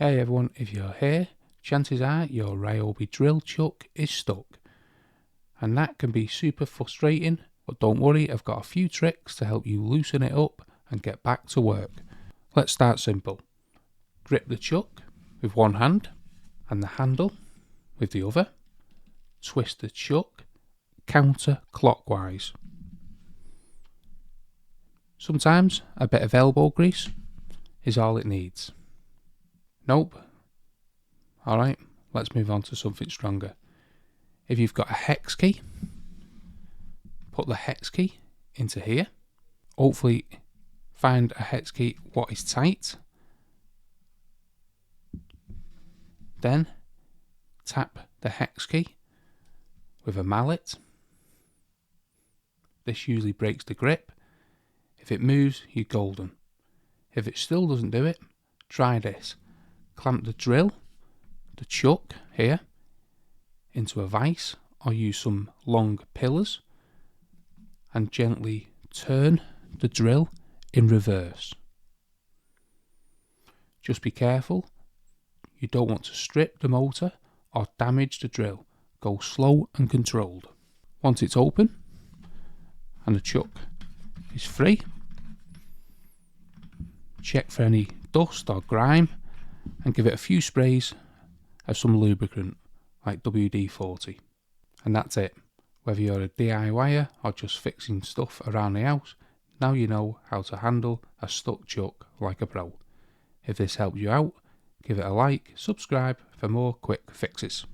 Hey everyone, if you're here, chances are your Ryobi drill chuck is stuck. And that can be super frustrating, but don't worry, I've got a few tricks to help you loosen it up and get back to work. Let's start simple. Grip the chuck with one hand and the handle with the other. Twist the chuck counterclockwise. Sometimes a bit of elbow grease is all it needs. Nope. Alright, let's move on to something stronger. If you've got a hex key, put the hex key into here. Hopefully find a hex key what is tight. Then tap the hex key with a mallet. This usually breaks the grip. If it moves, you're golden. If it still doesn't do it, try this. Clamp the drill, the chuck here, into a vise or use some long pillars and gently turn the drill in reverse. Just be careful, you don't want to strip the motor or damage the drill. Go slow and controlled. Once it's open and the chuck is free, check for any dust or grime and give it a few sprays of some lubricant like WD-40. And that's it. Whether you're a DIYer or just fixing stuff around the house, now you know how to handle a stuck chuck like a pro. If this helped you out, give it a like, subscribe for more quick fixes.